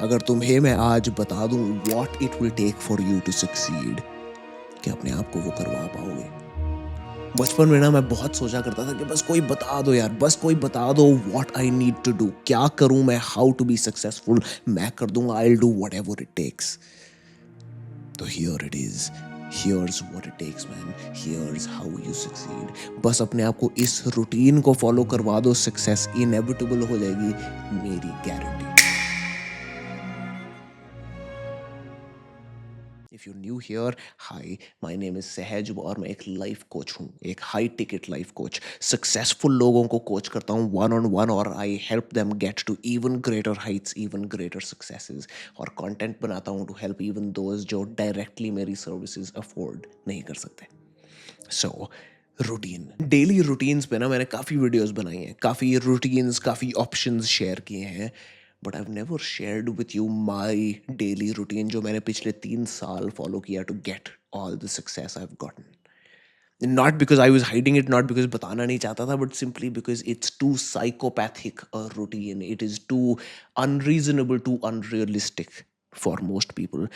अगर तुम्हें मैं आज बता दूं what it will take for you to succeed, कि अपने आप को वो करवा पाओगे। बचपन में ना मैं बहुत सोचा करता था कि बस कोई बता दो यार, बस कोई बता दो what I need to do, क्या करूं मैं, how to be successful, मैं कर दूंगा, I'll do whatever it takes। तो here it is, here's what it takes man, here's how you succeed। बस अपने आप को इस रूटीन को फॉलो करवा दो, सक्सेस इनएविटेबल हो जाएगी, मेरी guarantee. If you new here, hi, my name is Sahaj और मैं एक लाइफ कोच हूँ, एक high ticket life coach. Successful लोगों को कोच करता हूँ वन ऑन वन और I help them get to even greater heights, even greater successes. और कंटेंट बनाता हूँ टू हेल्प इवन दोज जो डायरेक्टली मेरी सर्विसेज अफोर्ड नहीं कर सकते। सो रूटीन, डेली रूटीन्स पे ना मैंने काफ़ी वीडियोस बनाई हैं, काफ़ी रूटीन्स, काफ़ी ऑप्शंस शेयर किए हैं, but I have never shared with you my daily routine जो मैंने पिछले 3 साल फॉलो किया to get all the success I have gotten. Not because I was hiding it, not because बताना नहीं चाहता था, but simply because it's too psychopathic a routine, it is too unreasonable, too unrealistic for most people,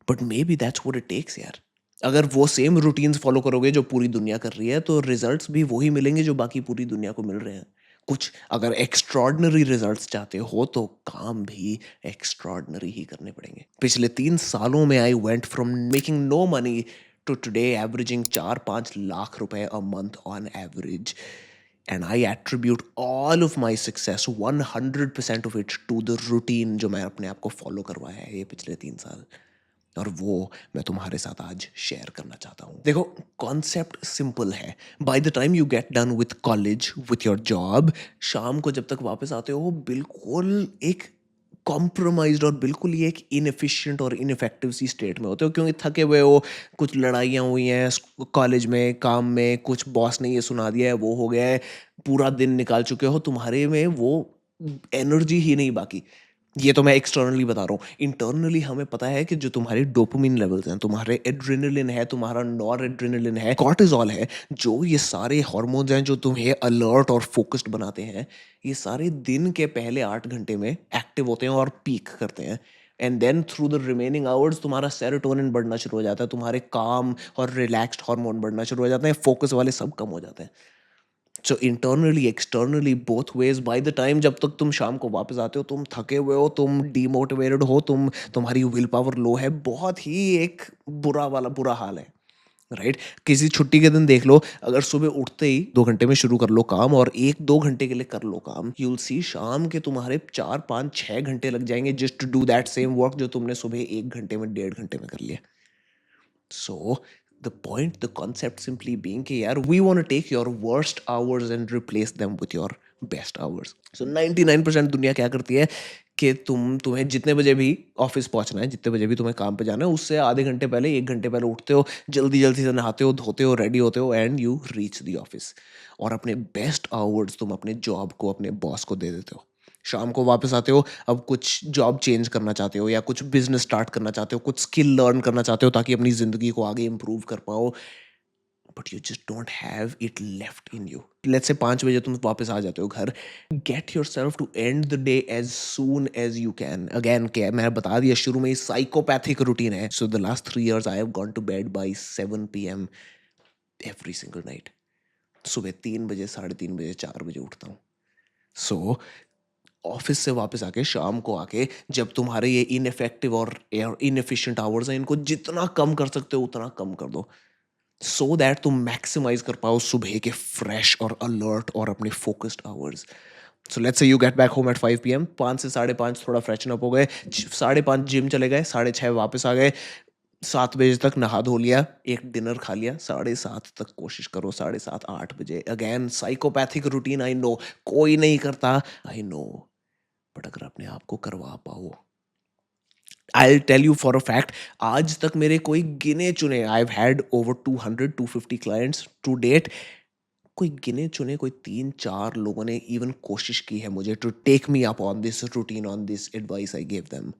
but maybe that's what it takes यार। अगर वो same routines follow करोगे जो पूरी दुनिया कर रही है तो रिजल्ट्स भी वही मिलेंगे जो बाकी पूरी दुनिया को मिल रहे हैं। कुछ अगर एक्स्ट्रॉर्डनरी रिजल्ट्स चाहते हो तो काम भी एक्स्ट्रॉर्डनरी ही करने पड़ेंगे। पिछले 3 सालों में I went from making no money to today averaging 4-5 lakh rupaye a month on average, and I attribute all of my success 100% of it to the routine जो मैं अपने आप को फॉलो करवाया है ये पिछले 3 साल, और वो मैं तुम्हारे साथ आज शेयर करना चाहता हूँ। देखो, कॉन्सेप्ट सिंपल है। Bye the time you get done with college, with your job, शाम को जब तक वापस आते हो बिल्कुल एक कॉम्प्रोमाइज्ड और बिल्कुल ही एक इनएफिशिएंट और इनफेक्टिव सी स्टेट में होते हो, क्योंकि थके हुए हो, कुछ लड़ाइयाँ हुई हैं कॉलेज में, काम में, कुछ बॉस ने ये सुना दिया है, वो हो गया है, पूरा दिन निकाल चुके हो, तुम्हारे में वो एनर्जी ही नहीं बाकी। ये तो मैं एक्सटर्नली बता रहा हूँ। इंटरनली हमें पता है कि जो तुम्हारे डोपामिन लेवल्स हैं, तुम्हारे एड्रेनलिन है, तुम्हारा नॉर एड्रेनलिन है, कॉर्टिसोल है, जो ये सारे हार्मोन्स हैं जो तुम्हें अलर्ट और फोकस्ड बनाते हैं, ये सारे दिन के पहले 8 घंटे में एक्टिव होते हैं और पीक करते हैं। And then through the remaining hours तुम्हारा सेरोटोनिन बढ़ना शुरू हो जाता है, तुम्हारे काम और रिलैक्स्ड हार्मोन बढ़ना शुरू हो जाते हैं, फोकस वाले सब कम हो जाते हैं। So internally externally both ways, by the time जब तक तुम शाम को वापस आते हो तुम थके हुए हो, तुम डीमोटिवेटेड हो, तुम्हारी विल पावर लो है, बहुत ही एक बुरा हाल है, राइट। किसी छुट्टी के दिन देख लो, अगर सुबह उठते ही 2 घंटे में शुरू कर लो काम और 1-2 घंटे के लिए कर लो काम, यू विल सी शाम के तुम्हारे 4-5-6 घंटे लग जाएंगे just to do that same work जो तुमने सुबह 1 घंटे में 1.5 घंटे में कर लिया। So the point, the concept simply being कि यार we want to take your worst hours and replace them with your best hours. So 99% दुनिया क्या करती है कि तुम्हें जितने बजे भी ऑफिस पहुंचना है, जितने बजे भी तुम्हें काम पे जाना है, उससे आधे घंटे पहले, 1 घंटे पहले उठते हो, जल्दी जल्दी से नहाते हो, धोते हो, रेडी होते हो, and you reach the office. और अपने बेस्ट आवर्स तुम अपने जॉब को, अपने बॉस को दे देते हो। शाम को वापस आते हो, अब कुछ जॉब चेंज करना चाहते हो या कुछ बिजनेस स्टार्ट करना चाहते हो, कुछ स्किल लर्न करना चाहते हो ताकि अपनी ज़िंदगी को आगे इम्प्रूव कर पाओ, but you just don't have it left in you. Let's say 5 बजे तुम वापस आ जाते हो घर, get yourself to end the day as soon as you can. Again क्या मैं बता दिया शुरू में ही, साइकोपैथिक रूटीन है। So the last 3 years I have gone to bed by 7 PM every single night. सुबह 3 बजे, 3:30 बजे, 4 बजे उठता हूँ। सो ऑफिस से वापस आके, शाम को आके, जब तुम्हारे ये इनफेक्टिव और इनएफिशिएंट आवर्स हैं, इनको जितना कम कर सकते हो उतना कम कर दो, सो दैट तुम मैक्सिमाइज कर पाओ सुबह के फ्रेश और अलर्ट और अपने focused hours. So let's say you get back home at 5 PM, 5 से 5:30 थोड़ा फ्रेशन अप हो गए, 5:30 जिम चले गए, 6:30 वापस आ गए, 7 बजे तक नहा धो लिया, एक डिनर खा लिया, 7:30 तक कोशिश करो, 7:30-8 बजे। Again psychopathic routine, I know कोई नहीं करता, आई नो, बट अगर अपने आप को करवा पाओ, I tell you for a fact, आज तक मेरे कोई गिने चुने, I have had over 200-250 clients to date, कोई गिने चुने कोई 3-4 लोगों ने इवन कोशिश की है मुझे to take me up on this routine, on this advice I give them,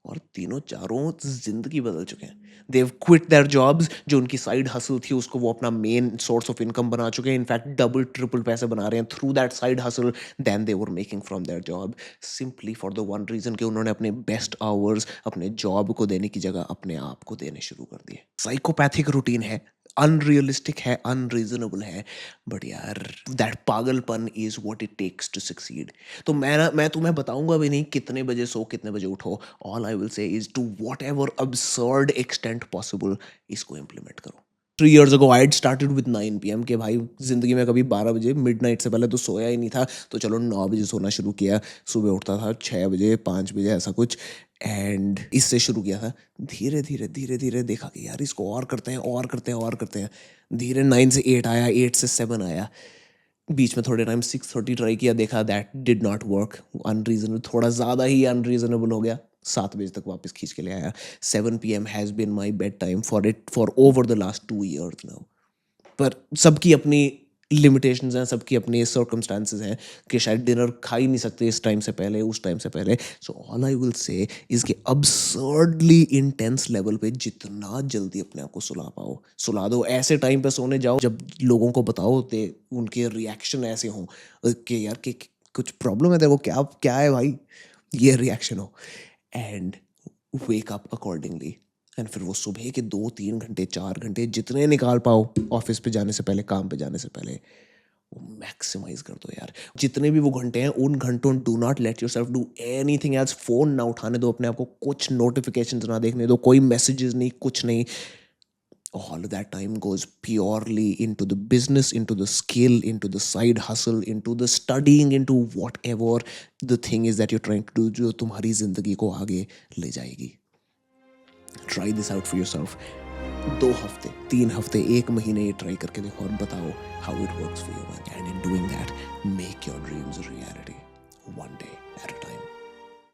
और तीनों चारों जिंदगी बदल चुके हैं। देव क्विट देयर जॉब्स, जो उनकी साइड हसल थी उसको वो अपना मेन सोर्स ऑफ इनकम बना चुके हैं। इनफैक्ट डबल ट्रिपल पैसे बना रहे हैं through that side hustle than they were making from their job, simply for the one reason कि उन्होंने अपने बेस्ट आवर्स अपने जॉब को देने की जगह अपने आप को देने शुरू कर दिए। साइकोपैथिक रूटीन है, अनरियलिस्टिक है, अनरीजनेबल है, बट यार दैट पागलपन is what it takes to succeed. तो मैं तुम्हें बताऊंगा भी नहीं कितने बजे सो कितने बजे उठो। All I will say is to whatever absurd extent possible इसको इम्प्लीमेंट करो। 3 years ago I started with 9 PM के भाई जिंदगी में कभी 12 बजे मिडनाइट से पहले तो सोया ही नहीं था, तो चलो 9 बजे सोना शुरू किया। सुबह उठता था 6 बजे 5 बजे ऐसा कुछ, एंड इससे शुरू किया था। धीरे धीरे धीरे धीरे देखा कि यार इसको और करते हैं और करते हैं और करते हैं। धीरे 9 से 8 आया, 8 से 7 आया, बीच में थोड़े टाइम 6:30 ट्राई किया, देखा that did not work, unreasonable, थोड़ा ज़्यादा ही अनरीजनेबल हो गया, 7 बजे तक वापस खींच के ले आया। 7 PM has been my bed time for over the last 2 years now. पर सबकी अपनी लिमिटेशंस हैं, सबकी अपनी सर्कमस्टांसेस हैं कि शायद डिनर खा ही नहीं सकते इस टाइम से पहले, उस टाइम से पहले। So all I will say is के अब्सर्डली इंटेंस लेवल पे जितना जल्दी अपने आप को सुला पाओ सुला दो। ऐसे टाइम पे सोने जाओ जब लोगों को बताओ तो उनके रिएक्शन ऐसे हों कि यार कि कुछ प्रॉब्लम है तेरे को, क्या क्या है भाई, ये रिएक्शन हो। And wake up accordingly. And फिर वो सुबह के 2 3 घंटे 4 घंटे जितने निकाल पाओ ऑफिस पे जाने से पहले, काम पे जाने से पहले, वो मैक्सिमाइज कर दो यार। जितने भी वो घंटे हैं उन घंटों do not let your self do any thing else. Phone ना उठाने दो अपने आप को, कुछ नोटिफिकेशन ना देखने दो, कोई मैसेजेस नहीं, कुछ नहीं। All of that time goes purely into the business, into the skill, into the side hustle, into the studying, into whatever the thing is that you're trying to do जो तुम्हारी जिंदगी को आगे ले जाएगी। Try this out for yourself. 2 हफ्ते 3 हफ्ते 1 महीने ये ट्राई करके देखो और बताओ how it works for you. And in doing that make your dreams reality one day at a time.